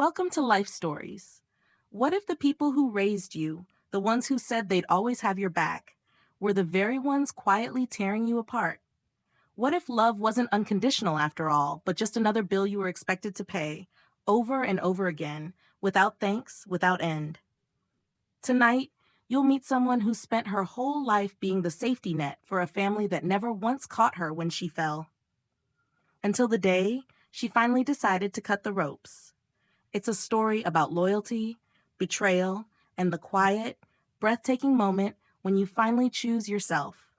Welcome to Life Stories. What if the people who raised you, the ones who said they'd always have your back, were the very ones quietly tearing you apart? What if love wasn't unconditional after all, but just another bill you were expected to pay, over and over again, without thanks, without end? Tonight, you'll meet someone who spent her whole life being the safety net for a family that never once caught her when she fell. Until the day she finally decided to cut the ropes. It's a story about loyalty, betrayal, and the quiet, breathtaking moment when you finally choose yourself.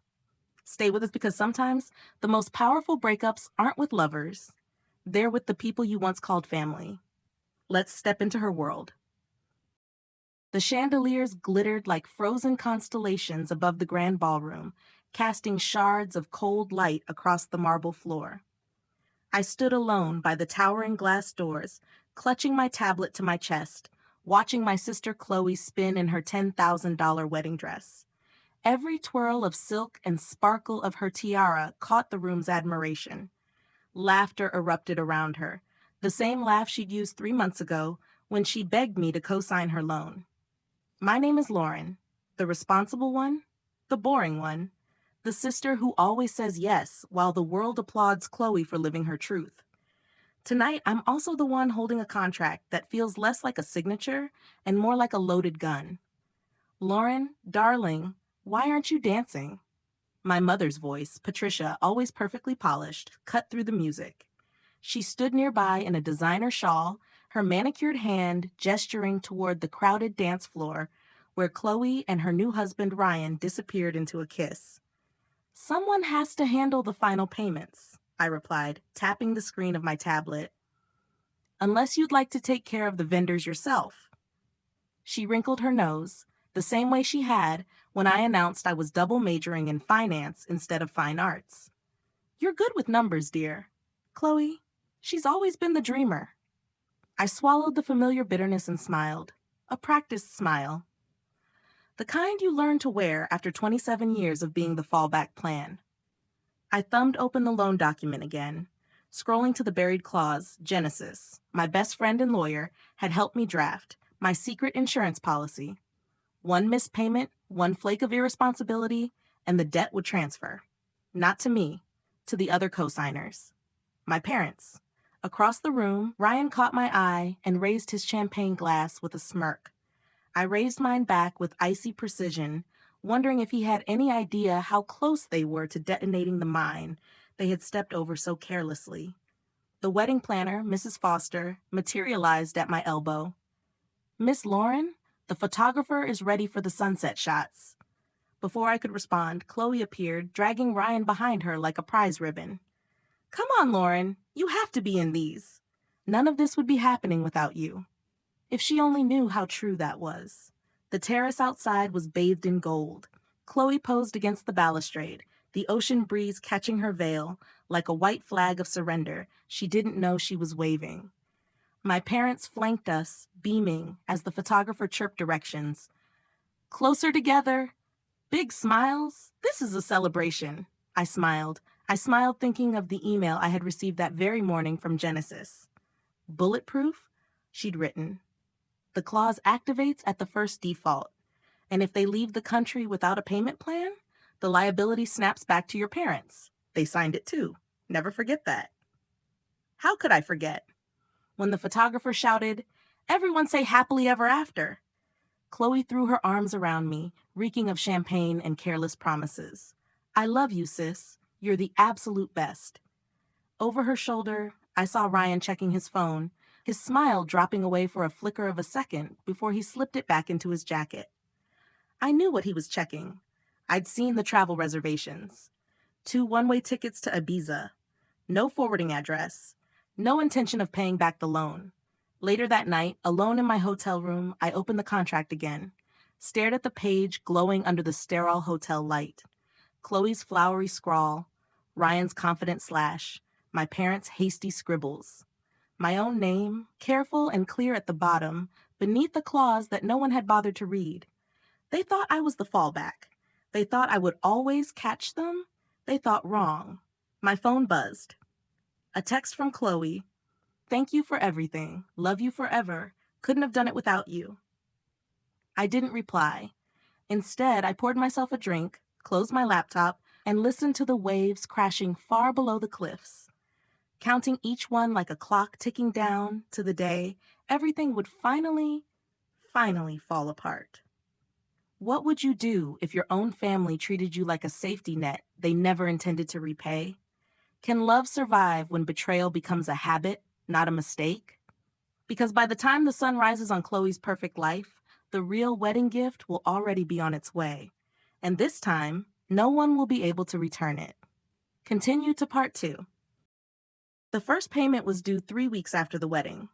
Stay with us because sometimes the most powerful breakups aren't with lovers. They're with the people you once called family. Let's step into her world. The chandeliers glittered like frozen constellations above the grand ballroom, casting shards of cold light across the marble floor. I stood alone by the towering glass doors, clutching my tablet to my chest, watching my sister Chloe spin in her $10,000 wedding dress. Every twirl of silk and sparkle of her tiara caught the room's admiration. Laughter erupted around her, the same laugh she'd used 3 months ago when she begged me to co-sign her loan. My name is Lauren, the responsible one, the boring one, the sister who always says yes while the world applauds Chloe for living her truth. Tonight, I'm also the one holding a contract that feels less like a signature and more like a loaded gun. Lauren, darling, why aren't you dancing? My mother's voice, Patricia, always perfectly polished, cut through the music. She stood nearby in a designer shawl, her manicured hand gesturing toward the crowded dance floor where Chloe and her new husband Ryan disappeared into a kiss. Someone has to handle the final payments, I replied, tapping the screen of my tablet. Unless you'd like to take care of the vendors yourself. She wrinkled her nose, the same way she had when I announced I was double majoring in finance instead of fine arts. You're good with numbers, dear. Chloe, she's always been the dreamer. I swallowed the familiar bitterness and smiled, a practiced smile. The kind you learn to wear after 27 years of being the fallback plan. I thumbed open the loan document again, scrolling to the buried clause, Genesis, my best friend and lawyer, had helped me draft, my secret insurance policy. One missed payment, one flake of irresponsibility, and the debt would transfer. Not to me, to the other co-signers. My parents. Across the room, Ryan caught my eye and raised his champagne glass with a smirk. I raised mine back with icy precision, wondering if he had any idea how close they were to detonating the mine they had stepped over so carelessly. The wedding planner, Mrs. Foster, materialized at my elbow. Miss Lauren, the photographer is ready for the sunset shots. Before I could respond, Chloe appeared, dragging Ryan behind her like a prize ribbon. Come on, Lauren, you have to be in these. None of this would be happening without you. If she only knew how true that was. The terrace outside was bathed in gold. Chloe posed against the balustrade, the ocean breeze catching her veil like a white flag of surrender she didn't know she was waving. My parents flanked us, beaming, as the photographer chirped directions. Closer together. Big smiles. This is a celebration. I smiled. I smiled thinking of the email I had received that very morning from Genesis. Bulletproof? She'd written. The clause activates at the first default, and if they leave the country without a payment plan, the liability snaps back to your parents. They signed it too. Never forget that. How could I forget? When the photographer shouted, "Everyone say happily ever after," Chloe threw her arms around me, reeking of champagne and careless promises. I love you, sis. You're the absolute best. Over her shoulder, I saw Ryan checking his phone, his smile dropping away for a flicker of a second before he slipped it back into his jacket. I knew what he was checking. I'd seen the travel reservations. 2 one-way tickets to Ibiza. No forwarding address. No intention of paying back the loan. Later that night, alone in my hotel room, I opened the contract again, stared at the page glowing under the sterile hotel light. Chloe's flowery scrawl, Ryan's confident slash, my parents' hasty scribbles. My own name, careful and clear at the bottom, beneath the clause that no one had bothered to read. They thought I was the fallback. They thought I would always catch them. They thought wrong. My phone buzzed. A text from Chloe. Thank you for everything. Love you forever. Couldn't have done it without you. I didn't reply. Instead, I poured myself a drink, closed my laptop, and listened to the waves crashing far below the cliffs. Counting each one like a clock ticking down to the day everything would finally fall apart. What would you do if your own family treated you like a safety net they never intended to repay? Can love survive when betrayal becomes a habit, not a mistake? Because by the time the sun rises on Chloe's perfect life, the real wedding gift will already be on its way. And this time, no one will be able to return it. Continue to part 2. The first payment was due 3 weeks after the wedding.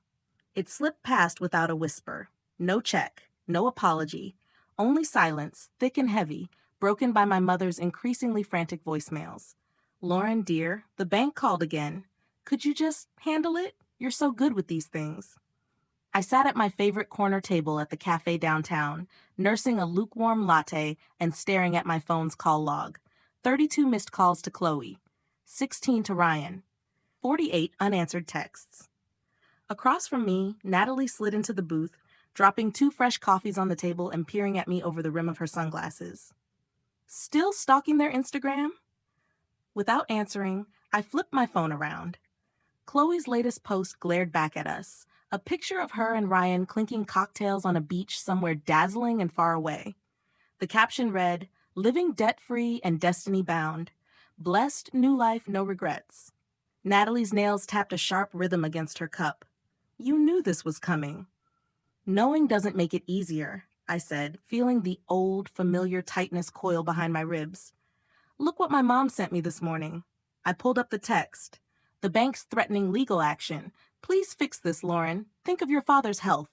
It slipped past without a whisper. No check, no apology, only silence, thick and heavy, broken by my mother's increasingly frantic voicemails. Lauren, dear, the bank called again. Could you just handle it? You're so good with these things. I sat at my favorite corner table at the cafe downtown, nursing a lukewarm latte and staring at my phone's call log. 32 missed calls to Chloe, 16 to Ryan, 48 unanswered texts. Across from me, Natalie slid into the booth, dropping 2 fresh coffees on the table and peering at me over the rim of her sunglasses. Still stalking their Instagram? Without answering, I flipped my phone around. Chloe's latest post glared back at us, a picture of her and Ryan clinking cocktails on a beach somewhere dazzling and far away. The caption read, "Living debt-free and destiny-bound. Blessed new life, no regrets." Natalie's nails tapped a sharp rhythm against her cup. You knew this was coming. Knowing doesn't make it easier, I said, feeling the old, familiar tightness coil behind my ribs. Look what my mom sent me this morning. I pulled up the text. The bank's threatening legal action. Please fix this, Lauren. Think of your father's health.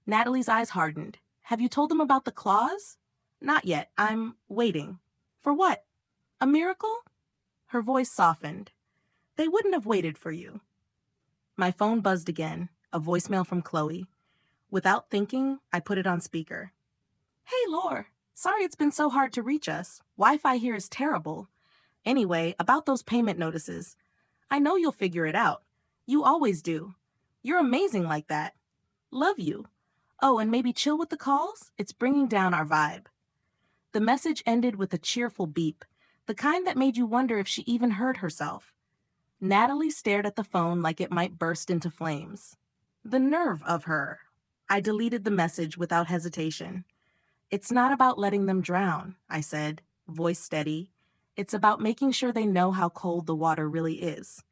Natalie's eyes hardened. Have you told them about the clause? Not yet. I'm waiting. For what? A miracle? Her voice softened. They wouldn't have waited for you. My phone buzzed again, a voicemail from Chloe. Without thinking, I put it on speaker. Hey, Laure. Sorry it's been so hard to reach us. Wi-Fi here is terrible. Anyway, about those payment notices. I know you'll figure it out. You always do. You're amazing like that. Love you. Oh, and maybe chill with the calls? It's bringing down our vibe. The message ended with a cheerful beep, the kind that made you wonder if she even heard herself. Natalie stared at the phone like it might burst into flames. The nerve of her. I deleted the message without hesitation. It's not about letting them drown, I said, voice steady. It's about making sure they know how cold the water really is.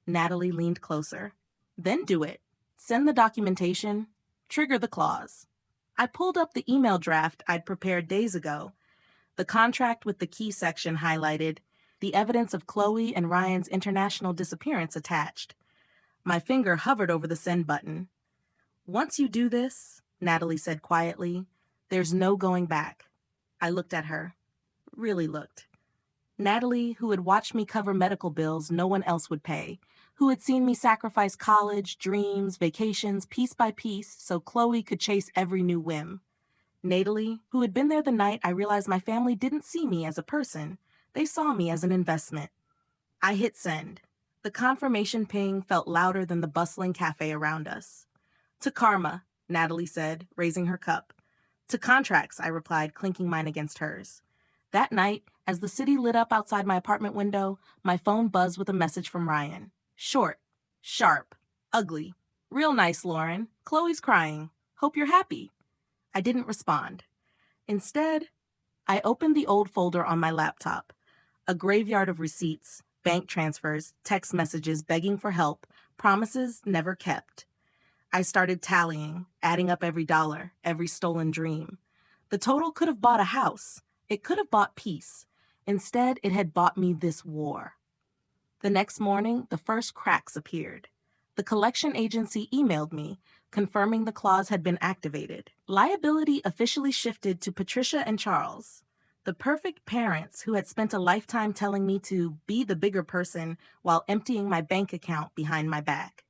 Natalie leaned closer. Then do it. Send the documentation. Trigger the clause. I pulled up the email draft I'd prepared days ago. The contract with the key section highlighted, the evidence of Chloe and Ryan's international disappearance attached. My finger hovered over the send button. Once you do this, Natalie said quietly, there's no going back. I looked at her. Really looked. Natalie, who had watched me cover medical bills no one else would pay, who had seen me sacrifice college, dreams, vacations, piece by piece, so Chloe could chase every new whim. Natalie, who had been there the night I realized my family didn't see me as a person. They saw me as an investment. I hit send. The confirmation ping felt louder than the bustling cafe around us. To karma, Natalie said, raising her cup. To contracts, I replied, clinking mine against hers. That night, as the city lit up outside my apartment window, my phone buzzed with a message from Ryan. Short, sharp, ugly. Real nice, Lauren. Chloe's crying. Hope you're happy. I didn't respond. Instead, I opened the old folder on my laptop. A graveyard of receipts, bank transfers, text messages begging for help, promises never kept. I started tallying, adding up every dollar, every stolen dream. The total could have bought a house. It could have bought peace. Instead, it had bought me this war. The next morning, the first cracks appeared. The collection agency emailed me, confirming the clause had been activated. Liability officially shifted to Patricia and Charles, the perfect parents who had spent a lifetime telling me to be the bigger person while emptying my bank account behind my back.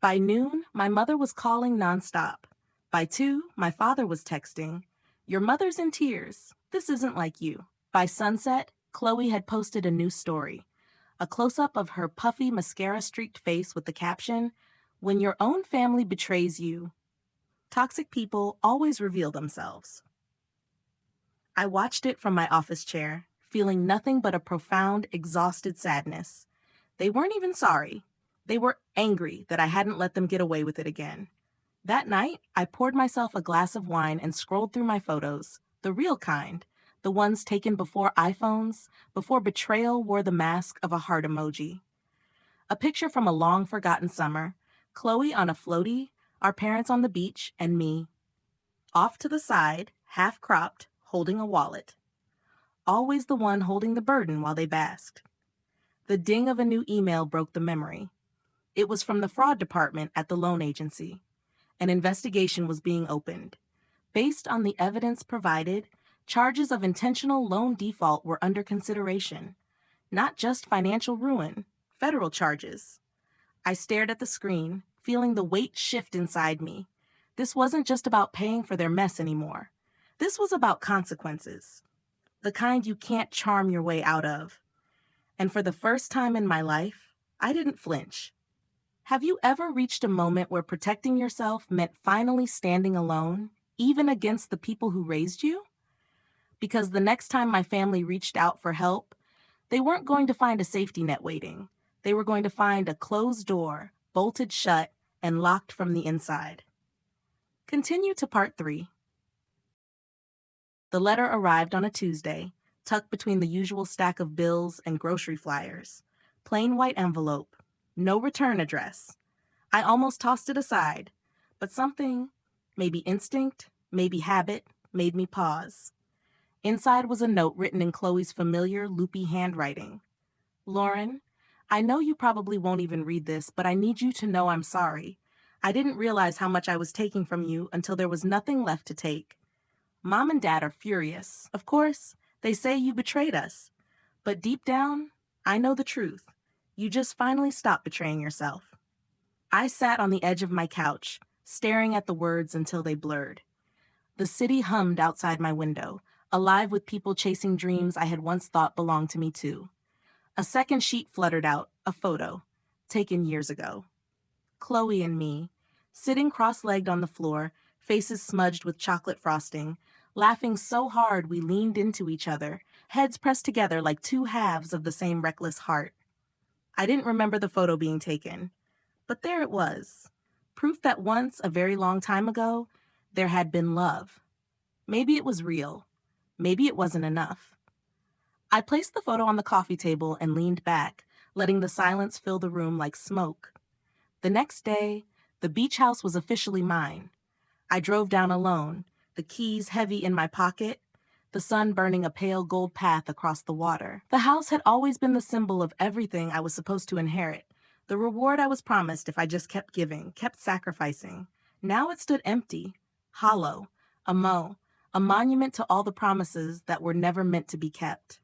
By noon, my mother was calling nonstop. By 2, my father was texting, "Your mother's in tears. This isn't like you." By sunset, Chloe had posted a new story. A close-up of her puffy mascara-streaked face with the caption, When your own family betrays you, toxic people always reveal themselves. I watched it from my office chair, feeling nothing but a profound, exhausted sadness. They weren't even sorry. They were angry that I hadn't let them get away with it again. That night, I poured myself a glass of wine and scrolled through my photos, the real kind, the ones taken before iPhones, before betrayal wore the mask of a heart emoji. A picture from a long-forgotten summer, Chloe on a floaty, our parents on the beach, and me, off to the side, half-cropped, holding a wallet. Always the one holding the burden while they basked. The ding of a new email broke the memory. It was from the fraud department at the loan agency. An investigation was being opened. Based on the evidence provided, charges of intentional loan default were under consideration. Not just financial ruin, federal charges. I stared at the screen, feeling the weight shift inside me. This wasn't just about paying for their mess anymore. This was about consequences. The kind you can't charm your way out of. And for the first time in my life, I didn't flinch. Have you ever reached a moment where protecting yourself meant finally standing alone, even against the people who raised you? Because the next time my family reached out for help, they weren't going to find a safety net waiting. They were going to find a closed door, bolted shut, and locked from the inside. Continue to part 3. The letter arrived on a Tuesday, tucked between the usual stack of bills and grocery flyers. Plain white envelope. No return address. I almost tossed it aside, but something, maybe instinct, maybe habit, made me pause. Inside was a note written in Chloe's familiar, loopy handwriting. Lauren, I know you probably won't even read this, but I need you to know I'm sorry. I didn't realize how much I was taking from you until there was nothing left to take. Mom and Dad are furious. Of course, they say you betrayed us. But deep down, I know the truth. You just finally stopped betraying yourself. I sat on the edge of my couch, staring at the words until they blurred. The city hummed outside my window, alive with people chasing dreams I had once thought belonged to me too. A second sheet fluttered out, a photo, taken years ago. Chloe and me, sitting cross-legged on the floor, faces smudged with chocolate frosting, laughing so hard we leaned into each other, heads pressed together like two halves of the same reckless heart. I didn't remember the photo being taken, but there it was. Proof that once, a very long time ago, there had been love. Maybe it was real. Maybe it wasn't enough. I placed the photo on the coffee table and leaned back, letting the silence fill the room like smoke. The next day, the beach house was officially mine. I drove down alone, the keys heavy in my pocket, the sun burning a pale gold path across the water. The house had always been the symbol of everything I was supposed to inherit, the reward I was promised if I just kept giving, kept sacrificing. Now it stood empty, hollow, a monument to all the promises that were never meant to be kept.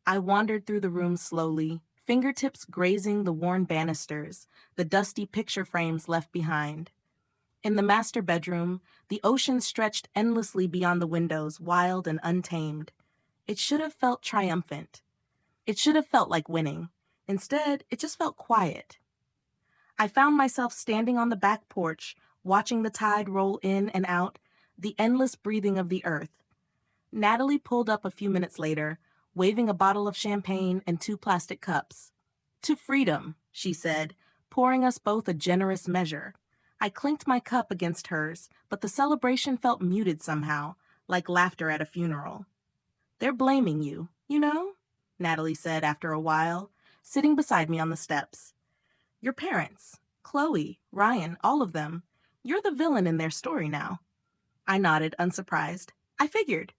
I wandered through the room slowly, fingertips grazing the worn banisters, the dusty picture frames left behind. In the master bedroom, the ocean stretched endlessly beyond the windows, wild and untamed. It should have felt triumphant. It should have felt like winning. Instead, it just felt quiet. I found myself standing on the back porch, watching the tide roll in and out, the endless breathing of the earth. Natalie pulled up a few minutes later, waving a bottle of champagne and 2 plastic cups. "To freedom," she said, pouring us both a generous measure. I clinked my cup against hers, but the celebration felt muted somehow, like laughter at a funeral. "They're blaming you, you know?" Natalie said after a while, sitting beside me on the steps. "Your parents, Chloe, Ryan, all of them. You're the villain in their story now." I nodded, unsurprised. "I figured."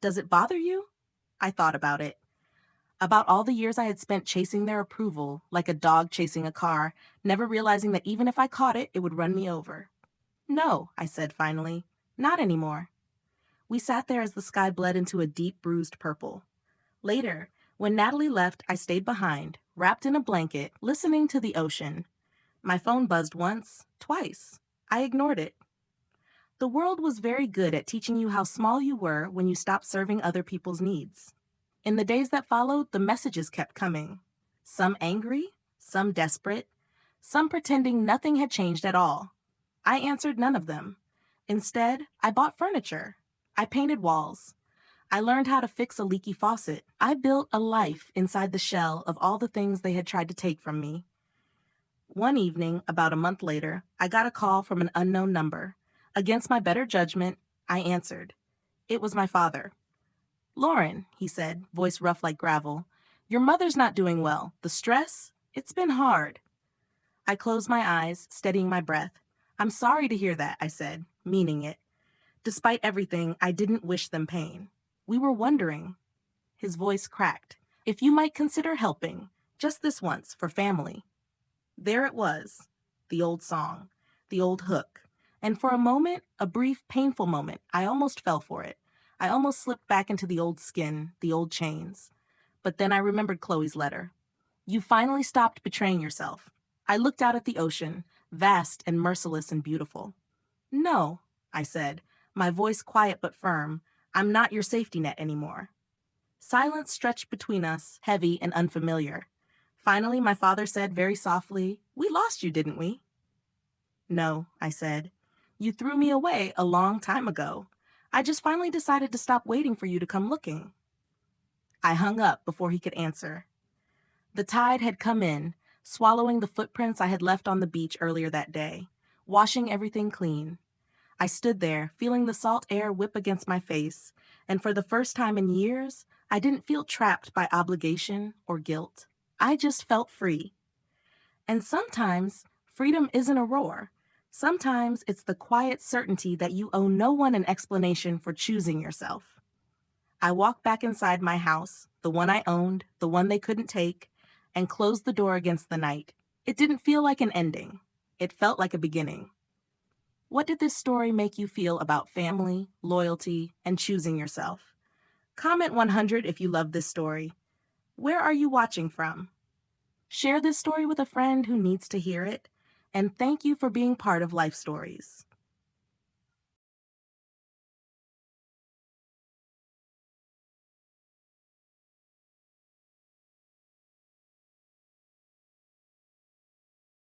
"Does it bother you?" I thought about it. About all the years I had spent chasing their approval, like a dog chasing a car, never realizing that even if I caught it, it would run me over. "No," I said finally. "Not anymore." We sat there as the sky bled into a deep, bruised purple. Later, when Natalie left, I stayed behind, wrapped in a blanket, listening to the ocean. My phone buzzed once, twice. I ignored it. The world was very good at teaching you how small you were when you stopped serving other people's needs. In the days that followed, the messages kept coming. Some angry, some desperate, some pretending nothing had changed at all. I answered none of them. Instead, I bought furniture. I painted walls. I learned how to fix a leaky faucet. I built a life inside the shell of all the things they had tried to take from me. One evening, about a month later, I got a call from an unknown number. Against my better judgment, I answered. It was my father. "Lauren," he said, voice rough like gravel, "your mother's not doing well. The stress? It's been hard." I closed my eyes, steadying my breath. "I'm sorry to hear that," I said, meaning it. Despite everything, I didn't wish them pain. "We were wondering." His voice cracked. "If you might consider helping, just this once, for family." There it was, the old song, the old hook. And for a moment, a brief, painful moment, I almost fell for it. I almost slipped back into the old skin, the old chains. But then I remembered Chloe's letter. "You finally stopped betraying yourself." I looked out at the ocean, vast and merciless and beautiful. "No," I said, my voice quiet but firm, "I'm not your safety net anymore." Silence stretched between us, heavy and unfamiliar. Finally, my father said very softly, "We lost you, didn't we?" "No," I said. "You threw me away a long time ago. I just finally decided to stop waiting for you to come looking." I hung up before he could answer. The tide had come in, swallowing the footprints I had left on the beach earlier that day, washing everything clean. I stood there, feeling the salt air whip against my face, and for the first time in years, I didn't feel trapped by obligation or guilt. I just felt free. And sometimes, freedom isn't a roar. Sometimes it's the quiet certainty that you owe no one an explanation for choosing yourself. I walked back inside my house, the one I owned, the one they couldn't take, and closed the door against the night. It didn't feel like an ending. It felt like a beginning. What did this story make you feel about family, loyalty, and choosing yourself? Comment 100 if you love this story. Where are you watching from? Share this story with a friend who needs to hear it. And thank you for being part of Life Stories.